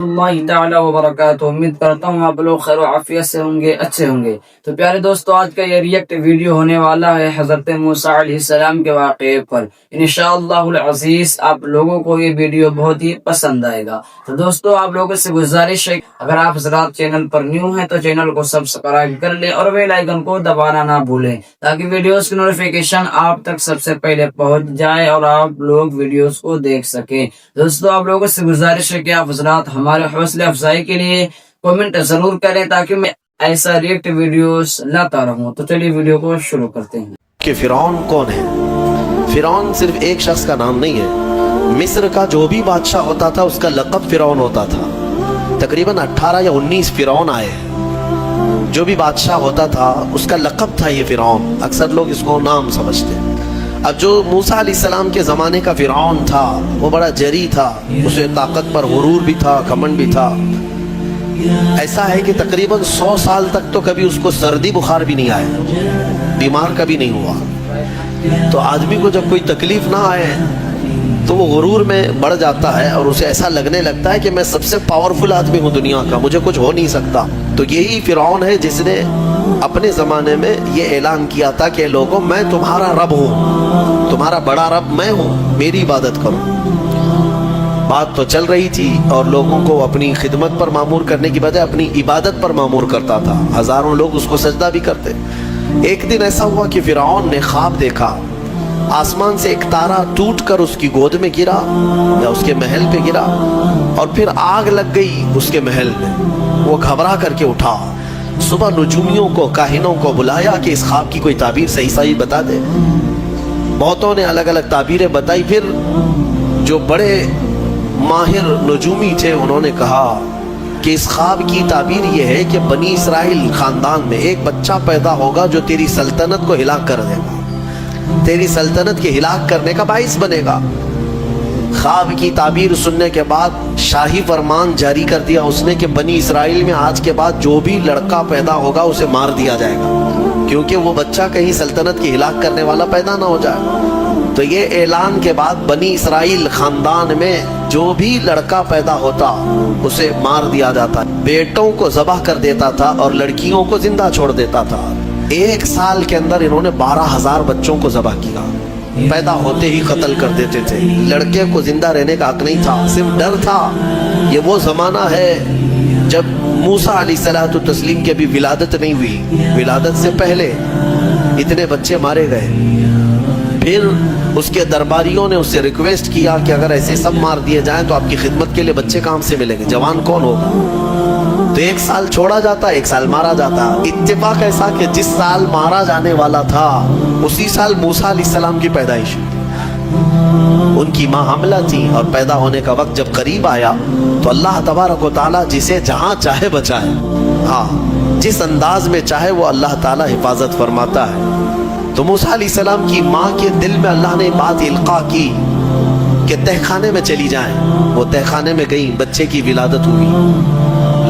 اللہ تعالی وبرکاتہ۔ امید کرتا ہوں آپ لوگ خیر و عافیت سے ہوں گے، اچھے ہوں گے۔ تو پیارے دوستو، آج کا یہ ریئیکٹ ویڈیو ہونے والا ہے حضرت موسیٰ علیہ السلام کے واقعے پر۔ انشاءاللہ العزیز آپ لوگوں کو یہ ویڈیو بہت ہی پسند آئے گا۔ تو دوستو، آپ لوگوں سے گزارش ہے، اگر آپ حضرات چینل پر نیو ہیں تو چینل کو سبسکرائب کر لیں اور بیل آئیکن کو دبانا نہ بھولیں، تاکہ ویڈیوز کی نوٹیفیکیشن آپ تک سب سے پہلے پہنچ جائے اور آپ لوگ ویڈیوز کو دیکھ سکیں۔ دوستو، آپ لوگوں سے گزارش ہے کہ آپ حضرات ہمارے حوصلہ افزائی کے لیے کومنٹ ضرور کریں، تاکہ میں ایسا ریئیکٹ ویڈیوز لاتا رہوں۔ تو چلیے ویڈیو کو شروع کرتے ہیں۔ کہ فرعون کون ہے؟ فرعون صرف ایک شخص کا نام نہیں ہے۔ مصر کا جو بھی بادشاہ ہوتا تھا اس کا لقب فرعون ہوتا تھا۔ تقریباً 18 یا 19 فرعون آئے۔ جو بھی بادشاہ ہوتا تھا اس کا لقب تھا یہ فرعون، اکثر لوگ اس کو نام سمجھتے ہیں۔ اب جو موسیٰ علیہ السلام کے زمانے کا فرعون تھا وہ بڑا جری تھا، اسے طاقت پر غرور بھی تھا، گھمنڈ بھی تھا۔ ایسا ہے کہ تقریباً 100 سال تک تو کبھی اس کو سردی بخار بھی نہیں آیا، بیمار کبھی نہیں ہوا۔ تو آدمی کو جب کوئی تکلیف نہ آئے تو وہ غرور میں بڑھ جاتا ہے اور اسے ایسا لگنے لگتا ہے کہ میں سب سے پاورفل آدمی ہوں دنیا کا، مجھے کچھ ہو نہیں سکتا۔ تو یہی فرعون ہے جس نے اپنے زمانے میں یہ اعلان کیا تھا کہ لوگوں، میں تمہارا رب ہوں، تمہارا بڑا رب میں ہوں، میری عبادت کرو۔ بات تو چل رہی تھی اور لوگوں کو اپنی خدمت پر معمور کرنے کی بجائے اپنی عبادت پر معمور کرتا تھا۔ ہزاروں لوگ اس کو سجدہ بھی کرتے۔ ایک دن ایسا ہوا کہ فرعون نے خواب دیکھا، آسمان سے ایک تارا ٹوٹ کر اس کی گود میں گرا یا اس کے محل پہ گرا، اور پھر آگ لگ گئی اس کے محل میں۔ وہ گھبرا کر کے اٹھا، صبح نجومیوں کو، کاہنوں کو بلایا کہ اس خواب کی کوئی تعبیر صحیح بتا دے۔ بہتوں نے الگ الگ تعبیریں بتائی۔ پھر جو بڑے ماہر نجومی تھے انہوں نے کہا کہ اس خواب کی تعبیر یہ ہے کہ بنی اسرائیل خاندان میں ایک بچہ پیدا ہوگا جو تیری سلطنت کو ہلاک کر دے گا، تیری سلطنت کے ہلاک کرنے کا باعث بنے گا۔ خواب کی تعبیر سننے کے بعد شاہی فرمان جاری کر دیا اس نے کہ بنی اسرائیل میں آج کے بعد جو بھی لڑکا پیدا ہوگا اسے مار دیا جائے گا، کیونکہ وہ بچہ کہیں سلطنت کی ہلاک کرنے والا پیدا نہ ہو جائے۔ تو یہ اعلان کے بعد بنی اسرائیل خاندان میں جو بھی لڑکا پیدا ہوتا اسے مار دیا جاتا، بیٹوں کو ذبح کر دیتا تھا اور لڑکیوں کو زندہ چھوڑ دیتا تھا۔ 1 سال کے اندر انہوں نے 12,000 بچوں کو ذبح کیا، پیدا ہوتے ہی قتل کر دیتے تھے۔ لڑکے کو زندہ رہنے کا حق نہیں تھا، صرف ڈر تھا۔ یہ وہ زمانہ ہے جب موسیٰ علیہ السلام کی ابھی ولادت نہیں ہوئی، ولادت سے پہلے اتنے بچے مارے گئے۔ پھر اس کے درباریوں نے اس سے ریکویسٹ کیا کہ اگر ایسے سب مار دیے جائیں تو آپ کی خدمت کے لیے بچے کہاں سے ملیں گے، جوان کون ہوگا؟ تو 1 سال چھوڑا جاتا، 1 سال مارا جاتا۔ اتفاق ایسا کہ جس سال مارا جانے والا تھا اسی سال موسیٰ علیہ السلام کی پیدائش ہوئی۔ ان کی ماں حاملہ تھی اور پیدا ہونے کا وقت جب قریب آیا تو اللہ تبارک و تعالیٰ جسے جہاں چاہے بچائے، ہاں جس انداز میں چاہے وہ اللہ تعالیٰ حفاظت فرماتا ہے۔ تو موسیٰ علیہ السلام کی ماں کے دل میں اللہ نے بات القاء کی کہ تہ خانے میں چلی جائیں۔ وہ تہ خانے میں گئی، بچے کی ولادت ہوئی،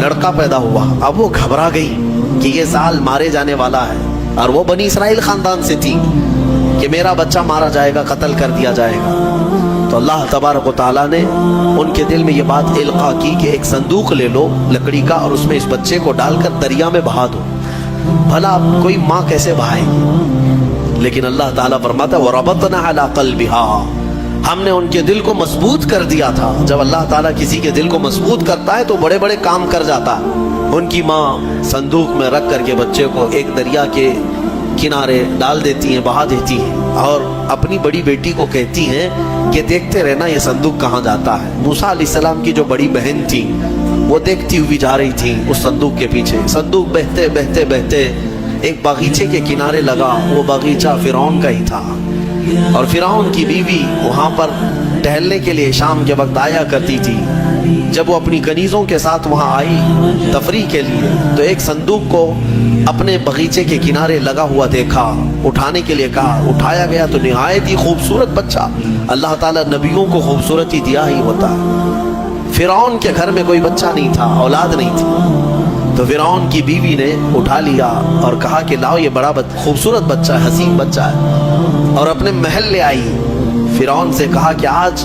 لڑکا پیدا ہوا۔ اب وہ گھبرا گئی کہ یہ سال مارے جانے والا ہے، اور وہ بنی اسرائیل خاندان سے تھی کہ میرا بچہ مارا جائے گا، قتل کر دیا جائے گا۔ تو اللہ تبارک و تعالیٰ نے ان کے دل میں یہ بات القاء کی کہ ایک صندوق لے لو لکڑی کا اور اس میں اس بچے کو ڈال کر دریا میں بہا دو۔ بھلا کوئی ماں کیسے بہائے گی؟ لیکن اللہ تعالیٰ فرماتا ہے وَرَبَطْنَا عَلَىٰ قَلْبِهَا، ہم نے ان کے دل کو مضبوط کر دیا تھا۔ جب اللہ تعالیٰ کسی کے دل کو مضبوط کرتا ہے تو بڑے بڑے کام کر جاتا ہے۔ ان کی ماں صندوق میں رکھ کر کے بچے کو ایک دریا کے کنارے ڈال دیتی ہیں، بہا دیتی ہیں، اور اپنی بڑی بیٹی کو کہتی ہیں کہ دیکھتے رہنا یہ صندوق کہاں جاتا ہے۔ موسیٰ علیہ السلام کی جو بڑی بہن تھی وہ دیکھتی ہوئی جا رہی تھی اس صندوق کے پیچھے۔ صندوق بہتے بہتے بہتے ایک باغیچے کے کنارے لگا۔ وہ باغیچہ فرعون کا ہی تھا، اور فرعون کی بیوی وہاں پر ٹہلنے کے لیے شام کے وقت آیا کرتی تھی۔ جب وہ اپنی کنیزوں کے ساتھ وہاں آئی تفریح کے لیے تو ایک صندوق کو اپنے باغیچے کے کنارے لگا ہوا دیکھا، اٹھانے کے لیے کہا، اٹھایا گیا تو نہایت ہی خوبصورت بچہ۔ اللہ تعالیٰ نبیوں کو خوبصورتی دیا ہی ہوتا ہے۔ فرعون کے گھر میں کوئی بچہ نہیں تھا، اولاد نہیں تھی، تو فرعون کی بیوی نے اٹھا لیا اور کہا کہ لاؤ یہ بڑا خوبصورت بچہ ہے، حسین بچہ ہے، اور اپنے محل لے آئی۔ فرعون سے کہا کہ آج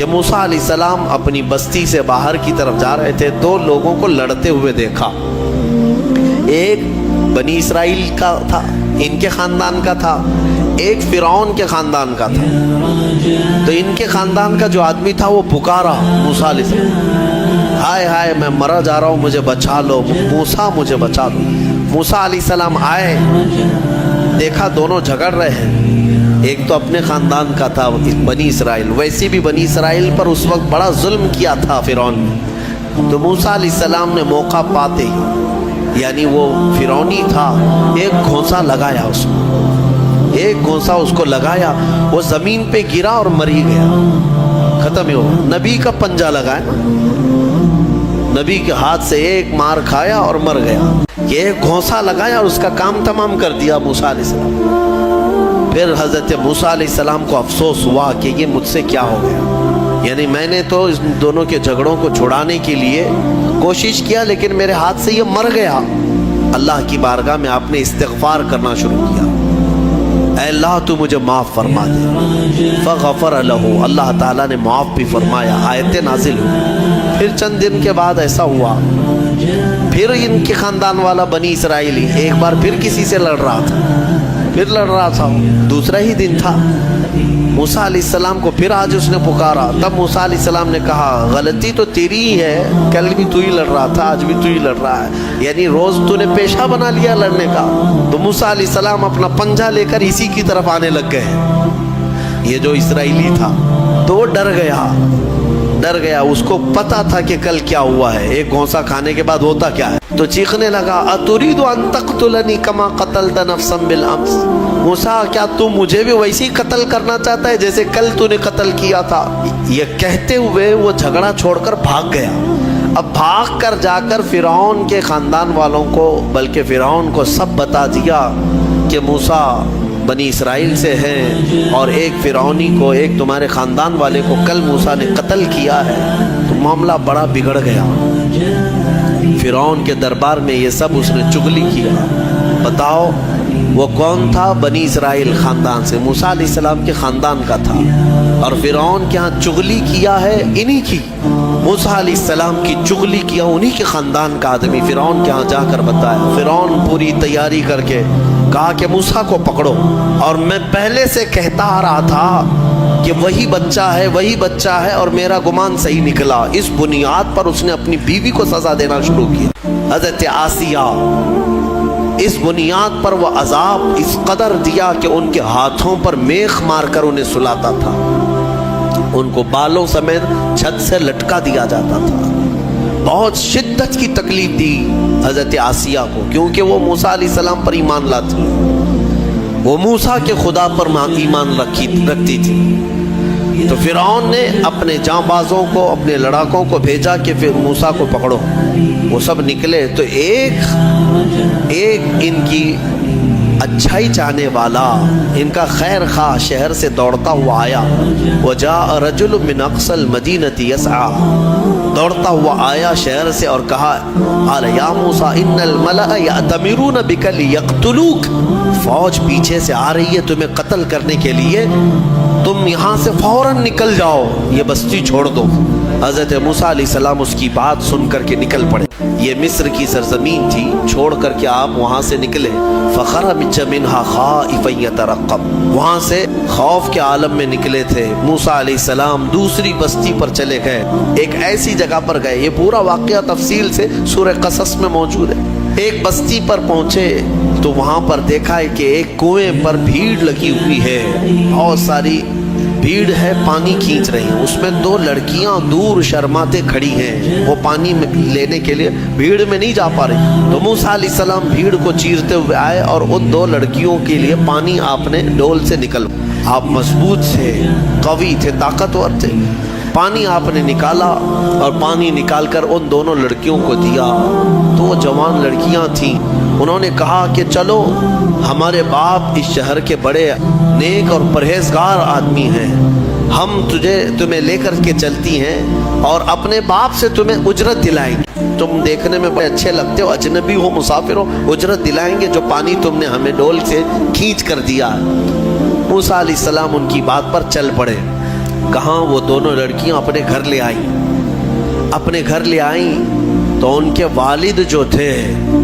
کہ موسیٰ علیہ السلام اپنی بستی سے باہر کی طرف جا رہے تھے، دو لوگوں کو لڑتے ہوئے دیکھا۔ ایک بنی اسرائیل کا تھا، ان کے خاندان کا تھا، ایک فرعون کے خاندان کا تھا۔ تو ان کے خاندان کا جو آدمی تھا وہ پکارا موسیٰ علیہ السلام، ہائے ہائے میں مرا جا رہا ہوں، مجھے بچا لو موسیٰ، مجھے بچا لو۔ موسیٰ علیہ السلام آئے، دیکھا دونوں جھگڑ رہے ہیں، ایک تو اپنے خاندان کا تھا بنی اسرائیل، ویسے بھی بنی اسرائیل پر اس وقت بڑا ظلم کیا تھا فرعون نے۔ تو موسیٰ علیہ السلام نے موقع پاتے ہی، یعنی وہ فرعونی تھا، ایک گھونسا لگایا اس میں، ایک گھونسا اس کو لگایا، وہ زمین پہ گرا اور مر ہی گیا، ختم ہی ہوا۔ نبی کا پنجہ لگایا، نبی کے ہاتھ سے ایک مار کھایا اور مر گیا۔ یہ ایک گھونسا لگایا اور اس کا کام تمام کر دیا موسیٰ علیہ السلام۔ پھر حضرت موسیٰ علیہ السلام کو افسوس ہوا کہ یہ مجھ سے کیا ہو گیا، یعنی میں نے تو اس دونوں کے جھگڑوں کو چھڑانے کے لیے کوشش کیا لیکن میرے ہاتھ سے یہ مر گیا۔ اللہ کی بارگاہ میں آپ نے استغفار کرنا شروع کیا، اے اللہ تو مجھے معاف فرما دے۔ فغفر لہ، اللہ تعالیٰ نے معاف بھی فرمایا، آیتیں نازل ہوئی۔ پھر چند دن کے بعد ایسا ہوا، پھر ان کے خاندان والا بنی اسرائیلی ایک بار پھر کسی سے لڑ رہا تھا، دوسرا ہی دن تھا۔ موسیٰ علیہ السلام کو پھر آج اس نے پکارا، تب موسیٰ علیہ السلام نے کہا غلطی تو تیری ہی ہے، کل بھی تو ہی لڑ رہا تھا، آج بھی تو ہی لڑ رہا ہے، یعنی روز تو نے پیشہ بنا لیا لڑنے کا۔ تو موسیٰ علیہ السلام اپنا پنجہ لے کر اسی کی طرف آنے لگ گئے۔ یہ جو اسرائیلی تھا تو وہ ڈر گیا، اس کو پتا تھا کہ کل کیا ہوا ہے، ایک گھونسا کھانے کے بعد ہوتا کیا ہے، تو چیخنے لگا، اتريد ان تقتلني كما قتلت نفسا بالامس، موسیٰ کیا تو مجھے بھی ویسے ہی قتل کرنا چاہتا ہے جیسے کل تو نے قتل کیا تھا؟ یہ کہتے ہوئے وہ جھگڑا چھوڑ کر بھاگ گیا۔ اب بھاگ کر جا کر فرعون کے خاندان والوں کو، بلکہ فرعون کو سب بتا دیا کہ موسیٰ بنی اسرائیل سے ہیں اور ایک فرعونی کو، ایک تمہارے خاندان والے کو کل موسیٰ نے قتل کیا ہے۔ تو معاملہ بڑا بگڑ گیا، فرعون کے دربار میں یہ سب اس نے چغلی کیا۔ بتاؤ وہ کون تھا؟ بنی اسرائیل خاندان سے، موسیٰ علیہ السلام کے خاندان کا تھا، اور فرعون کے ہاں چغلی کیا ہے انہی کی، موسیٰ علیہ السلام کی چغلی کیا انہی کے خاندان کا آدمی فرعون کے ہاں جا کر بتایا۔ فرعون پوری تیاری کر کے کہا کہ موسیٰ کو پکڑو، اور میں پہلے سے کہتا آ رہا تھا کہ وہی بچہ ہے اور میرا گمان صحیح نکلا۔ اس بنیاد پر اس نے اپنی بیوی کو سزا دینا شروع کیا، حضرت آسیہ۔ اس بنیاد پر وہ عذاب اس قدر دیا کہ ان کے ہاتھوں پر میخ مار کر انہیں سلاتا تھا، ان کو بالوں سمیت چھت سے لٹکا دیا جاتا تھا۔ بہت شدت کی تکلیف دی حضرت آسیہ کو، کیونکہ وہ موسیٰ علیہ السلام پر ایمان لاتی، وہ موسیٰ کے خدا پر ایمان رکھتی تھی۔ تو فرعون نے اپنے جاں بازوں کو، اپنے لڑاکوں کو بھیجا کہ پھر موسیٰ کو پکڑو۔ وہ سب نکلے تو ایک ان کی اچھائی چاہنے والا، ان کا خیر خواہ شہر سے دوڑتا ہوا آیا، وجاء رجل من اقصى المدینة يسعى، دوڑتا ہوا آیا شہر سے اور کہا، قال یا موسیٰ ان الملأ یأتمرون بک لیقتلوک، فوج پیچھے سے آ رہی ہے تمہیں قتل کرنے کے لیے، تم یہاں سے فوراً نکل جاؤ، یہ بستی چھوڑ دو۔ حضرت موسیٰ علیہ السلام اس کی بات سن کر کے نکل پڑے۔ یہ مصر کی سرزمین تھی، چھوڑ کر کے آپ وہاں سے نکلے۔ فخرج منها خائفا يترقب، وہاں سے خوف کے عالم میں نکلے تھے۔ موسیٰ علیہ السلام دوسری بستی پر چلے گئے، ایک ایسی جگہ پر گئے، یہ پورا واقعہ تفصیل سے سورہ قصص میں موجود ہے۔ ایک بستی پر پہنچے تو وہاں پر دیکھا ہے کہ ایک کنویں پر بھیڑ لگی ہوئی ہے، بہت ساری بھیڑ ہے، پانی کھینچ رہی ہیں، اس میں دو لڑکیاں دور شرماتے کھڑی ہیں، وہ پانی لینے کے لیے بھیڑ میں نہیں جا پا رہی۔ تو موسیٰ علیہ السلام بھیڑ کو چیرتے ہوئے آئے اور ان دو لڑکیوں کے لیے پانی آپ نے ڈول سے نکل، آپ مضبوط تھے، قوی تھے، طاقتور تھے، پانی آپ نے نکالا اور پانی نکال کر ان دونوں لڑکیوں کو دیا۔ تو وہ جوان لڑکیاں تھیں، انہوں نے کہا کہ چلو ہمارے باپ اس شہر کے بڑے نیک اور پرہیزگار آدمی ہیں، ہم تمہیں لے کر کے چلتی ہیں اور اپنے باپ سے تمہیں اجرت دلائیں گے، تم دیکھنے میں بڑے اچھے لگتے ہو، اجنبی ہو، مسافر ہو، اجرت دلائیں گے جو پانی تم نے ہمیں ڈول سے کھینچ کر دیا۔ موسیٰ علیہ السلام ان کی بات پر چل پڑے۔ کہاں وہ دونوں لڑکیاں اپنے گھر لے آئیں. اپنے گھر لے آئیں تو ان کے والد جو تھے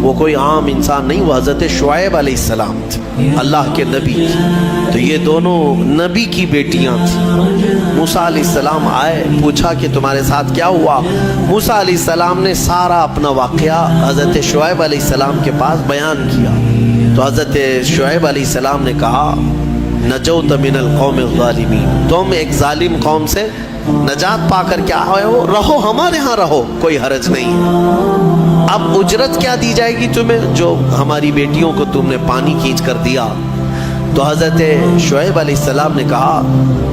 وہ کوئی عام انسان نہیں, وہ حضرت شعیب علیہ السلام تھے, اللہ کے نبی تھے. تو یہ دونوں نبی کی بیٹیاں تھیں. موسیٰ علیہ السلام آئے, پوچھا کہ تمہارے ساتھ کیا ہوا. موسیٰ علیہ السلام نے سارا اپنا واقعہ حضرت شعیب علیہ السلام کے پاس بیان کیا. تو حضرت شعیب علیہ السلام نے کہا نجوت من القوم الظالمین, تم ایک ظالم قوم سے نجات پا کر کیا ہوئے ہو, رہو ہمارے ہاں رہو, کوئی حرج نہیں ہے. اب اجرت کیا دی جائے گی تمہیں جو ہماری بیٹیوں کو تم نے پانی کھینچ کر دیا. تو حضرت شعیب علیہ السلام نے کہا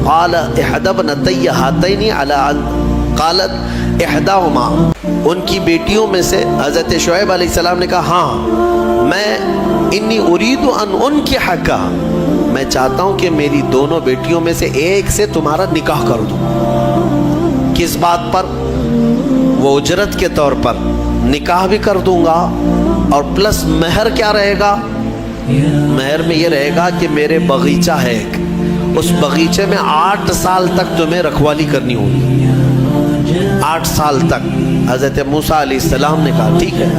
قال احدى ابنتي هاتين على ان قالت احداهما, ان کی بیٹیوں میں سے حضرت شعیب علیہ السلام نے کہا ہاں میں انی اريد ان انكحك, میں چاہتا ہوں کہ میری دونوں بیٹیوں میں سے ایک سے تمہارا نکاح کر دوں. کس بات پر؟ وہ اجرت کے طور پر نکاح بھی کر دوں گا, اور پلس مہر کیا رہے گا؟ مہر میں یہ رہے گا کہ میرے باغیچہ ہے ایک, اس باغیچے میں 8 سال تک تمہیں رکھوالی کرنی ہوگی. 8 سال تک. حضرت موسیٰ علیہ السلام نے کہا ٹھیک ہے.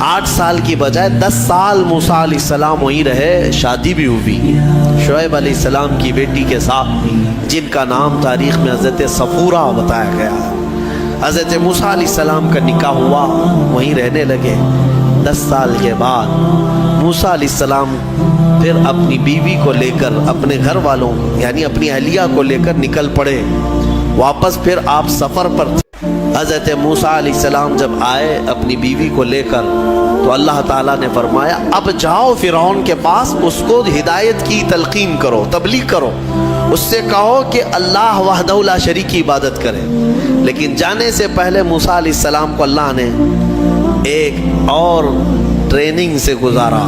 8 سال کی بجائے 10 سال موسیٰ علیہ السلام وہیں رہے. شادی بھی ہوئی شعیب علیہ السلام کی بیٹی کے ساتھ, جن کا نام تاریخ میں حضرت صفورہ بتایا گیا ہے. حضرت موسیٰ علیہ السلام کا نکاح ہوا, وہیں رہنے لگے. 10 سال کے بعد موسیٰ علیہ السلام پھر اپنی بیوی کو لے کر, اپنے گھر والوں یعنی اپنی اہلیہ کو لے کر نکل پڑے واپس. پھر آپ سفر پر تھے. حضرت موسیٰ علیہ السلام جب آئے اپنی بیوی کو لے کر, تو اللہ تعالیٰ نے فرمایا اب جاؤ فرعون کے پاس, اس کو ہدایت کی تلقین کرو, تبلیغ کرو, اس سے کہو کہ اللہ وحدہ لا شریک کی عبادت کرے. لیکن جانے سے پہلے موسیٰ علیہ السلام کو اللہ نے ایک اور ٹریننگ سے گزارا.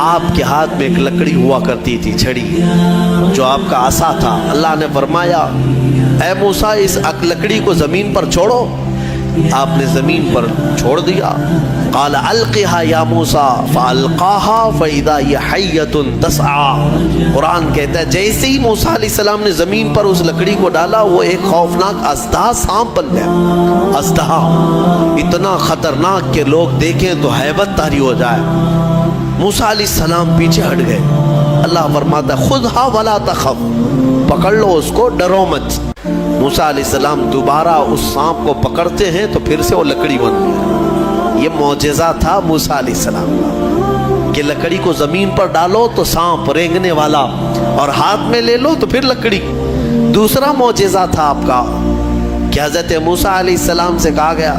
آپ کے ہاتھ میں ایک لکڑی ہوا کرتی تھی, چھڑی, جو آپ کا عصا تھا. اللہ نے فرمایا اے موسیٰ اس لکڑی کو زمین پر چھوڑو. آپ نے زمین پر چھوڑ دیا. قال القها یا موسیٰ فالقاها فاذا هي حیۃ تسعى. قرآن کہتا ہے جیسے ہی موسیٰ علیہ السلام نے زمین پر اس لکڑی کو ڈالا, وہ ایک خوفناک اژدہا سانپ بن گیا. اژدہا اتنا خطرناک کہ لوگ دیکھیں تو ہیبت طاری ہو جائے. موسیٰ علیہ السلام پیچھے ہٹ گئے. اللہ فرماتا ہے خذها ولا تخف, پکڑ لو اس کو, ڈرو مت. موسیٰ علیہ السلام دوبارہ اس سانپ کو پکڑتے ہیں تو پھر سے وہ لکڑی بن گئی. یہ معجزہ تھا موسیٰ علیہ السلام کا کہ لکڑی کو زمین پر ڈالو تو سانپ رینگنے والا, اور ہاتھ میں لے لو تو پھر لکڑی. دوسرا معجزہ تھا آپ کا کہ حضرت موسیٰ علیہ السلام سے کہا گیا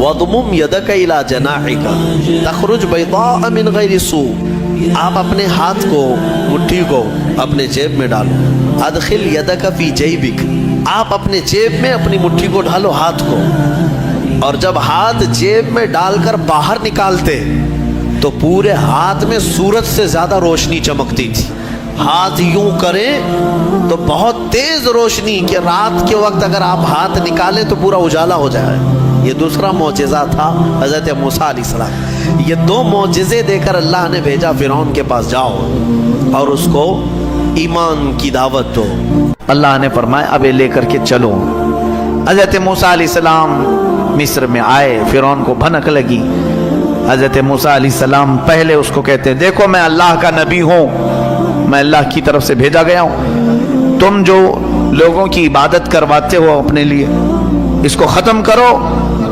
وَضْمُمْ يَدَكَ إِلَى جَنَاحِكَ تَخْرُجْ بَيْضَاءَ مِنْ غَيْرِ سُوءٍ. آپ اپنے ہاتھ کو, مٹھی کو اپنے جیب میں ڈالو. ادخل يَدَكَ فِي جَيْبِكَ, آپ اپنے جیب میں اپنی مٹھی کو ڈالو, ہاتھ کو. اور جب ہاتھ جیب میں ڈال کر باہر نکالتے تو پورے ہاتھ میں سورج سے زیادہ روشنی چمکتی تھی. ہاتھ یوں کریں تو بہت تیز روشنی, کہ رات کے وقت اگر آپ ہاتھ نکالیں تو پورا اجالا ہو جائے. یہ دوسرا معجزہ تھا حضرت موسیٰ علیہ السلام. یہ 2 معجزے دے کر اللہ نے بھیجا فرعون کے پاس, جاؤ اور اس کو ایمان کی دعوت دو. اللہ نے فرمایا اب لے کر کے چلو. حضرت موسیٰ علیہ السلام مصر میں آئے. فرعون کو بھنک لگی. حضرت موسیٰ علیہ السلام پہلے اس کو کہتے ہیں دیکھو میں اللہ کا نبی ہوں, میں اللہ کی طرف سے بھیجا گیا ہوں. تم جو لوگوں کی عبادت کرواتے ہو اپنے لیے, اس کو ختم کرو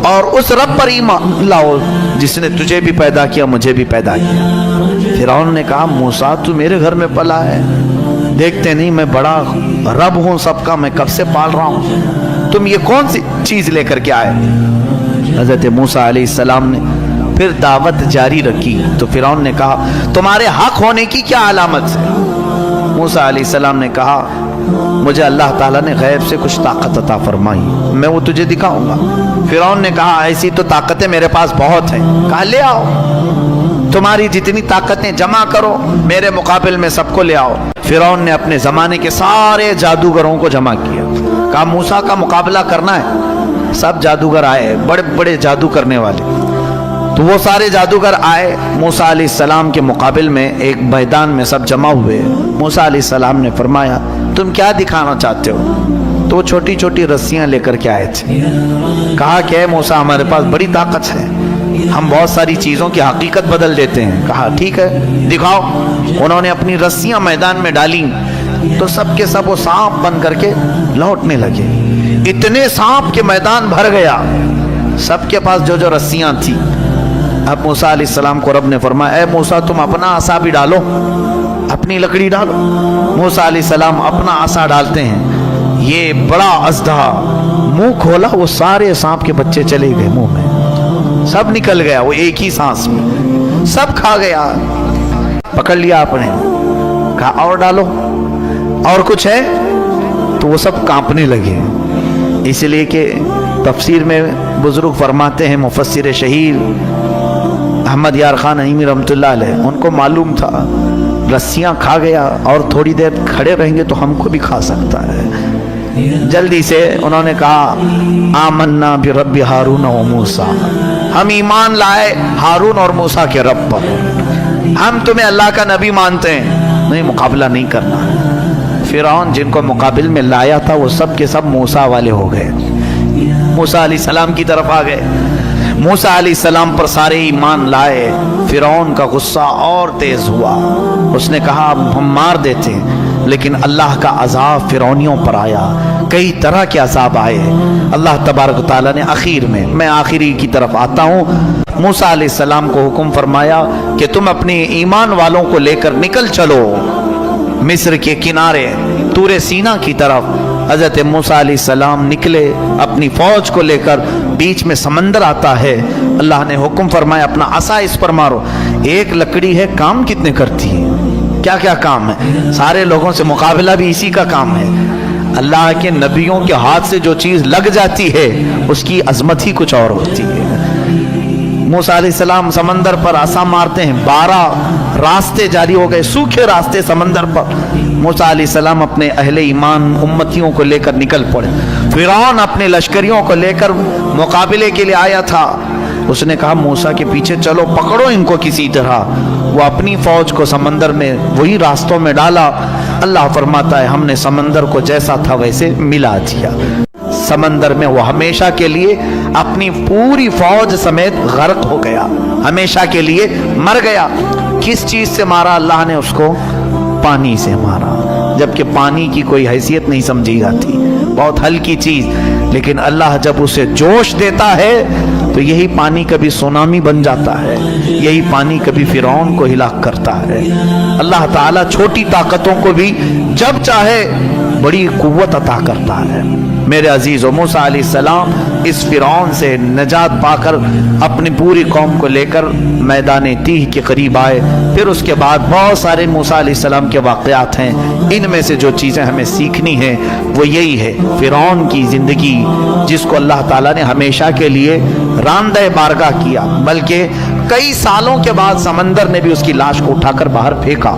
اور اس رب پر ایمان لاؤ جس نے تجھے بھی پیدا کیا, مجھے بھی پیدا کیا. فرعون نے کہا موسیٰ تو میرے گھر میں پلا ہے, دیکھتے نہیں میں بڑا رب ہوں سب کا, میں کب سے پال رہا ہوں, تم یہ کون سی چیز لے کر کے آئے. حضرت موسیٰ علیہ السلام نے پھر دعوت جاری رکھی. تو فرعون نے کہا تمہارے حق ہونے کی کیا علامت ہے. موسیٰ علیہ السلام نے کہا مجھے اللہ تعالیٰ نے غیب سے کچھ طاقت عطا فرمائی, میں وہ تجھے دکھاؤں گا. فرعون نے کہا ایسی تو طاقتیں میرے پاس بہت ہیں. کہا لے آؤ, تمہاری جتنی طاقتیں جمع کرو, میرے مقابل میں سب کو لے آؤ. فرعون نے اپنے زمانے کے سارے جادوگروں کو جمع کیا. کہا موسیٰ کا مقابلہ کرنا ہے. سب جادوگر آئے, بڑے بڑے جادو کرنے والے. تو وہ سارے جادوگر آئے موسیٰ علیہ السلام کے مقابل میں، ایک میدان میں سب جمع ہوئے۔ موسیٰ علیہ السلام نے فرمایا تم کیا دکھانا چاہتے ہو؟ تو وہ چھوٹی چھوٹی رسیاں لے کر کے آئے تھے۔ کہا کہ اے موسیٰ ہمارے پاس بڑی طاقت ہے، ہم بہت ساری چیزوں کی حقیقت بدل دیتے ہیں۔ کہا ٹھیک ہے دکھاؤ۔ انہوں نے اپنی رسیاں میدان میں ڈالیں تو سب کے سب وہ سانپ بن کر کے لوٹنے لگے۔ اتنے سانپ کے میدان بھر گیا، سب کے پاس جو جو رسیاں تھیں۔ اب موسیٰ علیہ السلام کو رب نے فرمایا اے موسیٰ تم اپنا عصا بھی ڈالو، اپنی لکڑی ڈالو۔ موسیٰ علیہ السلام اپنا عصا ڈالتے ہیں، یہ بڑا اژدہا منہ کھولا، وہ سارے سانپ کے بچے چلے گئے منہ میں، سب نکل گیا وہ ایک ہی سانس میں، سب کھا گیا۔ پکڑ لیا آپ نے، کہا اور ڈالو، اور کچھ ہے؟ تو وہ سب کانپنے لگے۔ اس لیے کہ تفسیر میں بزرگ فرماتے ہیں، مفسر شہیر احمد یار خان نعیمی رحمۃ اللہ علیہ، ان کو معلوم تھا رسیاں کھا گیا اور تھوڑی دیر کھڑے رہیں گے تو ہم کو بھی کھا سکتا ہے۔ جلدی سے انہوں نے کہا آمنا برب ہارون و موسیٰ، ہم ایمان لائے ہارون اور موسیٰ کے رب پر، ہم تمہیں اللہ کا نبی مانتے ہیں، نہیں مقابلہ نہیں کرنا۔ فرعون جن کو مقابل میں لایا تھا وہ سب کے سب موسیٰ والے ہو گئے، موسیٰ علیہ السلام کی طرف آ گئے۔ موسیٰ علیہ السلام پر سارے ایمان لائے۔ فرعون کا غصہ اور تیز ہوا، اس نے کہا ہم مار دیتے، لیکن اللہ کا عذاب فرعونیوں پر آیا، کئی طرح کے عذاب آئے۔ اللہ تبارک و تعالیٰ نے آخر میں آخری کی طرف آتا ہوں، موسیٰ علیہ السلام کو حکم فرمایا کہ تم اپنے ایمان والوں کو لے کر نکل چلو مصر کے کنارے طور سینا کی طرف۔ حضرت موسیٰ علیہ السلام نکلے اپنی فوج کو لے کر، بیچ میں سمندر آتا ہے، اللہ نے حکم فرمایا اپنا عصا اس پر مارو۔ ایک لکڑی ہے، کام کتنے کرتی ہے، کیا کیا کام ہے، سارے لوگوں سے مقابلہ بھی اسی کا کام ہے۔ اللہ کے نبیوں کے ہاتھ سے جو چیز لگ جاتی ہے اس کی عظمت ہی کچھ اور ہوتی ہے۔ موسیٰ علیہ السلام سمندر پر عصا مارتے ہیں، 12 راستے جاری ہو گئے، سوکھے راستے سمندر پر۔ موسیٰ علیہ السلام اپنے اہل ایمان امتیوں کو لے کر نکل پڑے۔ فرعون اپنے لشکریوں کو لے کر مقابلے کے لیے آیا تھا، اس نے کہا موسیٰ کے پیچھے چلو، پکڑو ان کو کسی طرح۔ وہ اپنی فوج کو سمندر میں وہی راستوں میں ڈالا۔ اللہ فرماتا ہے ہم نے سمندر کو جیسا تھا ویسے ملا دیا، سمندر میں وہ ہمیشہ کے لیے اپنی پوری فوج سمیت غرق ہو گیا، ہمیشہ کے لیے مر گیا۔ کس چیز سے مارا اللہ نے اس کو؟ پانی سے مارا، جبکہ پانی کی کوئی حیثیت نہیں سمجھی جاتی، بہت ہلکی چیز، لیکن اللہ جب اسے جوش دیتا ہے تو یہی پانی کبھی سونامی بن جاتا ہے، یہی پانی کبھی فرعون کو ہلاک کرتا ہے۔ اللہ تعالیٰ چھوٹی طاقتوں کو بھی جب چاہے بڑی قوت عطا کرتا ہے۔ میرے عزیزو، موسیٰ علیہ السلام اس فرعون سے نجات پا کر اپنی پوری قوم کو لے کر میدان تیہ کے قریب آئے۔ پھر اس کے بعد بہت سارے موسیٰ علیہ السلام کے واقعات ہیں، ان میں سے جو چیزیں ہمیں سیکھنی ہیں وہ یہی ہے، فرعون کی زندگی جس کو اللہ تعالیٰ نے ہمیشہ کے لیے راندہ بارگاہ کیا، بلکہ کئی سالوں کے بعد سمندر نے بھی اس کی لاش کو اٹھا کر باہر پھینکا۔